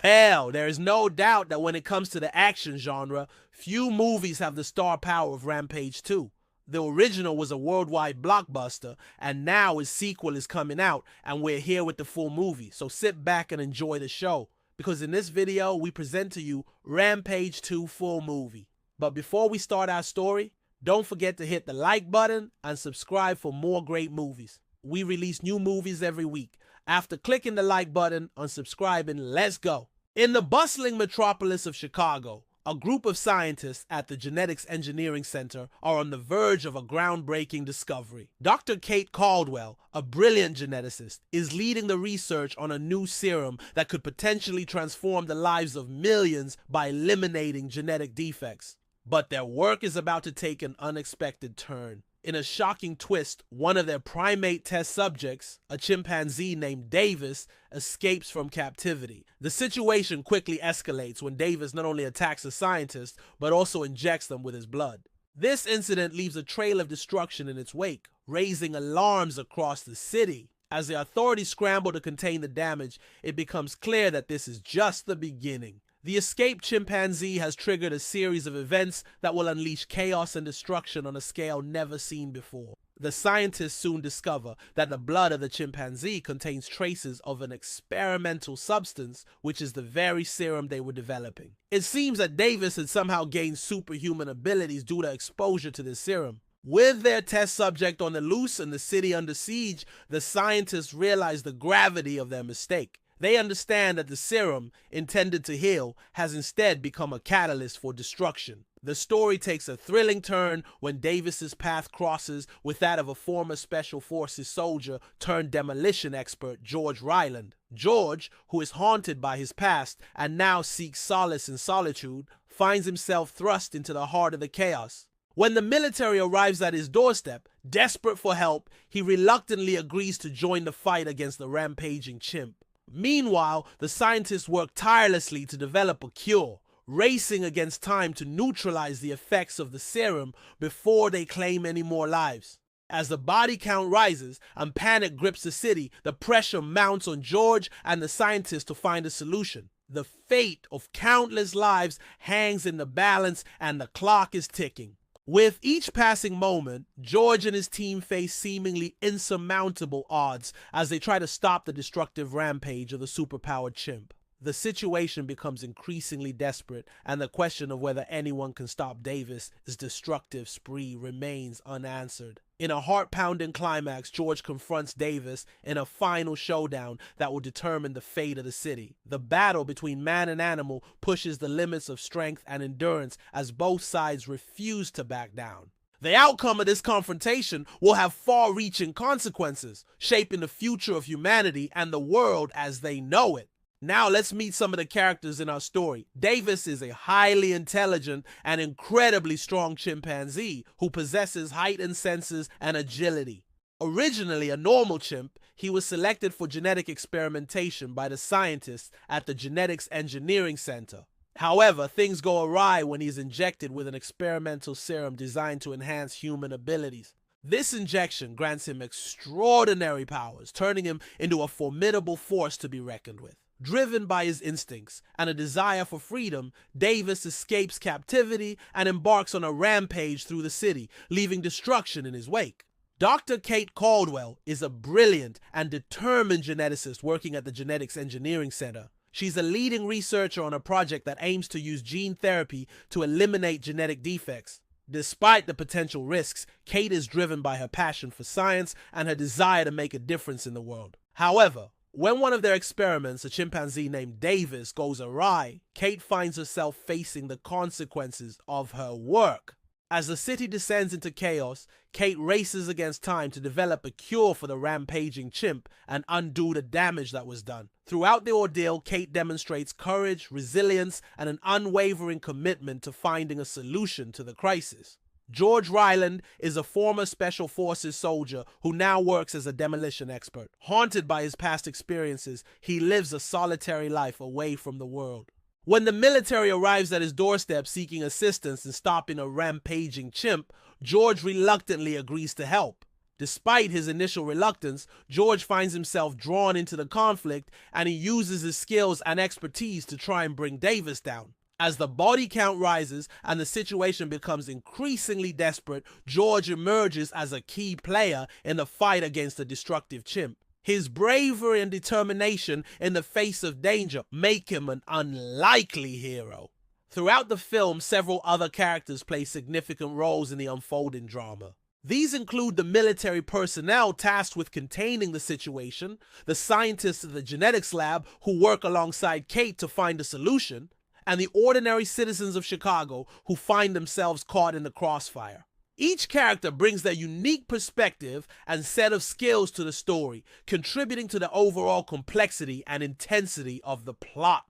Well, there is no doubt that when it comes to the action genre, few movies have the star power of Rampage 2. The original was a worldwide blockbuster, and now its sequel is coming out, and we're here with the full movie. So sit back and enjoy the show, because in this video, we present to you Rampage 2 full movie. But before we start our story, don't forget to hit the like button and subscribe for more great movies. We release new movies every week. After clicking the like button and subscribing, let's go. In the bustling metropolis of Chicago, a group of scientists at the Genetics Engineering Center are on the verge of a groundbreaking discovery. Dr. Kate Caldwell, a brilliant geneticist, is leading the research on a new serum that could potentially transform the lives of millions by eliminating genetic defects. But their work is about to take an unexpected turn. In a shocking twist, one of their primate test subjects, a chimpanzee named Davis, escapes from captivity. The situation quickly escalates when Davis not only attacks the scientists, but also injects them with his blood. This incident leaves a trail of destruction in its wake, raising alarms across the city. As the authorities scramble to contain the damage, it becomes clear that this is just the beginning. The escaped chimpanzee has triggered a series of events that will unleash chaos and destruction on a scale never seen before. The scientists soon discover that the blood of the chimpanzee contains traces of an experimental substance, which is the very serum they were developing. It seems that Davis had somehow gained superhuman abilities due to exposure to this serum. With their test subject on the loose and the city under siege, the scientists realize the gravity of their mistake. They understand that the serum, intended to heal, has instead become a catalyst for destruction. The story takes a thrilling turn when Davis's path crosses with that of a former Special Forces soldier turned demolition expert, George Ryland. George, who is haunted by his past and now seeks solace in solitude, finds himself thrust into the heart of the chaos. When the military arrives at his doorstep, desperate for help, he reluctantly agrees to join the fight against the rampaging chimp. Meanwhile, the scientists work tirelessly to develop a cure, racing against time to neutralize the effects of the serum before they claim any more lives. As the body count rises and panic grips the city, the pressure mounts on George and the scientists to find a solution. The fate of countless lives hangs in the balance and the clock is ticking. With each passing moment, George and his team face seemingly insurmountable odds as they try to stop the destructive rampage of the superpowered chimp. The situation becomes increasingly desperate, and the question of whether anyone can stop Davis' destructive spree remains unanswered. In a heart-pounding climax, George confronts Davis in a final showdown that will determine the fate of the city. The battle between man and animal pushes the limits of strength and endurance as both sides refuse to back down. The outcome of this confrontation will have far-reaching consequences, shaping the future of humanity and the world as they know it. Now let's meet some of the characters in our story. Davis is a highly intelligent and incredibly strong chimpanzee who possesses heightened senses and agility. Originally a normal chimp, he was selected for genetic experimentation by the scientists at the Genetics Engineering Center. However, things go awry when he's injected with an experimental serum designed to enhance human abilities. This injection grants him extraordinary powers, turning him into a formidable force to be reckoned with. Driven by his instincts and a desire for freedom, Davis escapes captivity and embarks on a rampage through the city, leaving destruction in his wake. Dr. Kate Caldwell is a brilliant and determined geneticist working at the Genetics Engineering Center. She's a leading researcher on a project that aims to use gene therapy to eliminate genetic defects. Despite the potential risks, Kate is driven by her passion for science and her desire to make a difference in the world. However, when one of their experiments, a chimpanzee named Davis, goes awry, Kate finds herself facing the consequences of her work. As the city descends into chaos, Kate races against time to develop a cure for the rampaging chimp and undo the damage that was done. Throughout the ordeal, Kate demonstrates courage, resilience, and an unwavering commitment to finding a solution to the crisis. George Ryland is a former Special Forces soldier who now works as a demolition expert. Haunted by his past experiences, he lives a solitary life away from the world. When the military arrives at his doorstep seeking assistance in stopping a rampaging chimp, George reluctantly agrees to help. Despite his initial reluctance, George finds himself drawn into the conflict, and he uses his skills and expertise to try and bring Davis down. As the body count rises and the situation becomes increasingly desperate, George emerges as a key player in the fight against the destructive chimp. His bravery and determination in the face of danger make him an unlikely hero. Throughout the film, several other characters play significant roles in the unfolding drama. These include the military personnel tasked with containing the situation, the scientists at the genetics lab who work alongside Kate to find a solution, and the ordinary citizens of Chicago who find themselves caught in the crossfire. Each character brings their unique perspective and set of skills to the story, contributing to the overall complexity and intensity of the plot.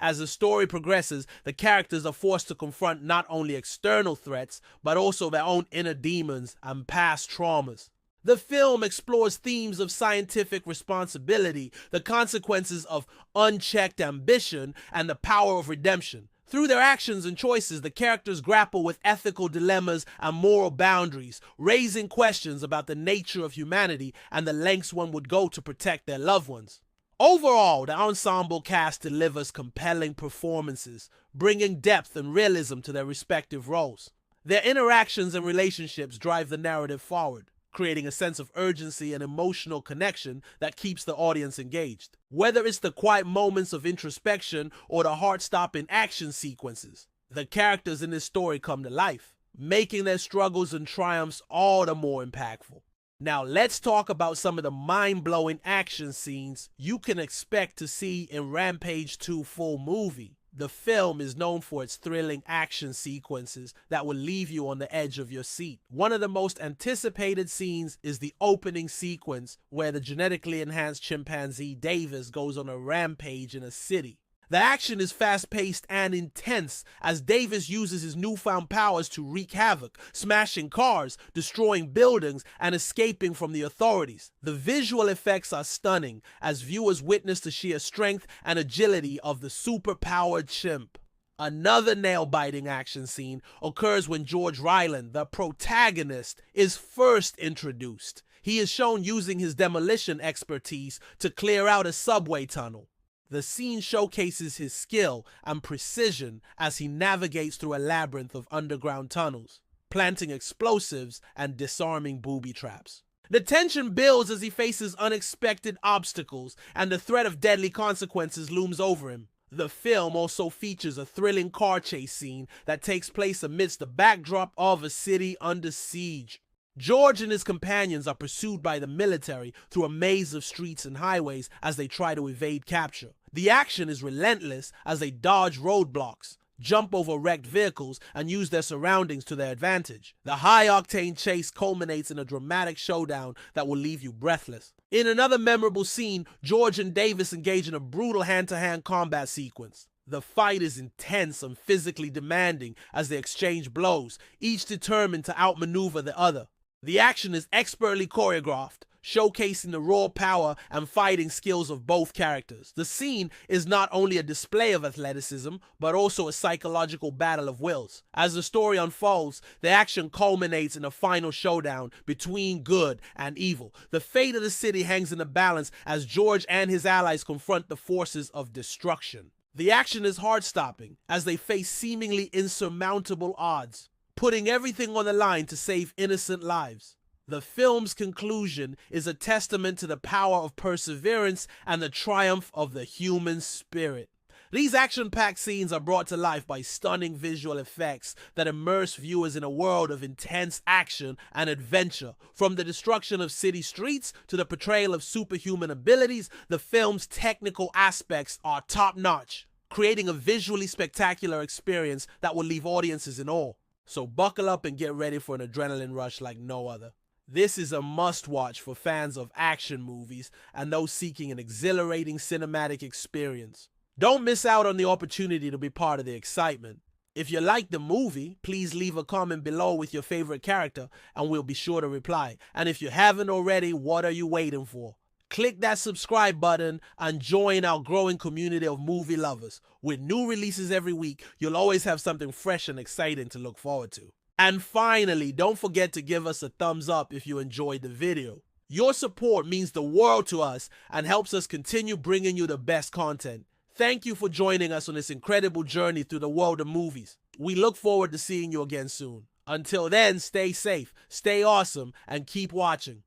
As the story progresses, the characters are forced to confront not only external threats, but also their own inner demons and past traumas. The film explores themes of scientific responsibility, the consequences of unchecked ambition, and the power of redemption. Through their actions and choices, the characters grapple with ethical dilemmas and moral boundaries, raising questions about the nature of humanity and the lengths one would go to protect their loved ones. Overall, the ensemble cast delivers compelling performances, bringing depth and realism to their respective roles. Their interactions and relationships drive the narrative forward, creating a sense of urgency and emotional connection that keeps the audience engaged. Whether it's the quiet moments of introspection or the heart-stopping action sequences, the characters in this story come to life, making their struggles and triumphs all the more impactful. Now let's talk about some of the mind-blowing action scenes you can expect to see in Rampage 2 full movie. The film is known for its thrilling action sequences that will leave you on the edge of your seat. One of the most anticipated scenes is the opening sequence where the genetically enhanced chimpanzee Davis goes on a rampage in a city. The action is fast-paced and intense as Davis uses his newfound powers to wreak havoc, smashing cars, destroying buildings, and escaping from the authorities. The visual effects are stunning as viewers witness the sheer strength and agility of the super-powered chimp. Another nail-biting action scene occurs when George Ryland, the protagonist, is first introduced. He is shown using his demolition expertise to clear out a subway tunnel. The scene showcases his skill and precision as he navigates through a labyrinth of underground tunnels, planting explosives and disarming booby traps. The tension builds as he faces unexpected obstacles and the threat of deadly consequences looms over him. The film also features a thrilling car chase scene that takes place amidst the backdrop of a city under siege. George and his companions are pursued by the military through a maze of streets and highways as they try to evade capture. The action is relentless as they dodge roadblocks, jump over wrecked vehicles, and use their surroundings to their advantage. The high-octane chase culminates in a dramatic showdown that will leave you breathless. In another memorable scene, George and Davis engage in a brutal hand-to-hand combat sequence. The fight is intense and physically demanding as they exchange blows, each determined to outmaneuver the other. The action is expertly choreographed, showcasing the raw power and fighting skills of both characters. The scene is not only a display of athleticism, but also a psychological battle of wills. As the story unfolds, the action culminates in a final showdown between good and evil. The fate of the city hangs in the balance as George and his allies confront the forces of destruction. The action is heart-stopping as they face seemingly insurmountable odds, putting everything on the line to save innocent lives. The film's conclusion is a testament to the power of perseverance and the triumph of the human spirit. These action-packed scenes are brought to life by stunning visual effects that immerse viewers in a world of intense action and adventure. From the destruction of city streets to the portrayal of superhuman abilities, the film's technical aspects are top-notch, creating a visually spectacular experience that will leave audiences in awe. So buckle up and get ready for an adrenaline rush like no other. This is a must-watch for fans of action movies and those seeking an exhilarating cinematic experience. Don't miss out on the opportunity to be part of the excitement. If you like the movie, please leave a comment below with your favorite character and we'll be sure to reply. And if you haven't already, what are you waiting for? Click that subscribe button and join our growing community of movie lovers. With new releases every week, you'll always have something fresh and exciting to look forward to. And finally, don't forget to give us a thumbs up if you enjoyed the video. Your support means the world to us and helps us continue bringing you the best content. Thank you for joining us on this incredible journey through the world of movies. We look forward to seeing you again soon. Until then, stay safe, stay awesome, and keep watching.